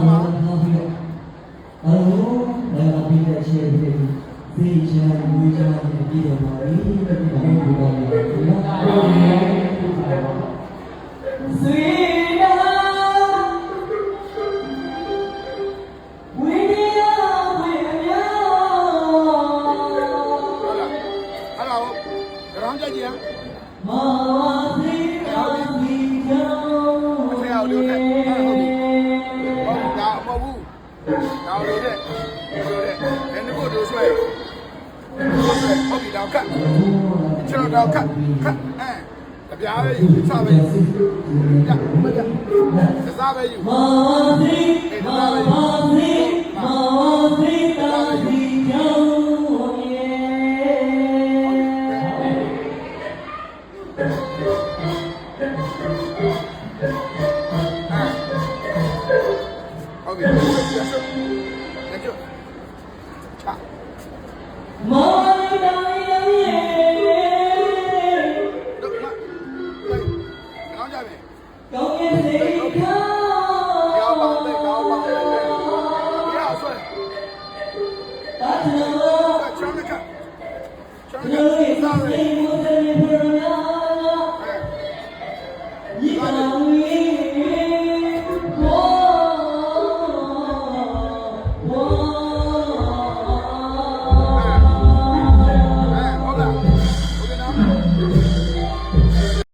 မှာဒါပြီးတဲ့ချက်တွေဒီချာဝေးချာပြီးတော့ပါပြီတဲ့ဒီလိုပြောပါမယ်။ဆွေနာဝိနည်းဝိညာဉ်ဟလာဂရောင်းကြကြီးမာသီတာသီကြောင့်ဆရာတို့တဲ့ဟုတ်ပြီဒါမဟုတ်ဘူးဒါလို့တဲ့ဘယ်နှခုတို့ဆွဲဟုတ်ပြီတော့ကတ်ကျွန်တော်တော့ကတ်တပြားပဲယူစားပဲယူရမကြစားပဲယူမာသီတာသီကြောင့်ဟုတ်ပြီလက်ချချမာတိုင်းရဲ့တော့မကောင်းကြပြီကောင်းရဲ့စိတ်ခေါ်ကောင်းပါလေကောင်းပါလေရဆွဲတာချောချောင်းကချောင်းကစားရည်မုန်းတယ်ဘုရားညီပါ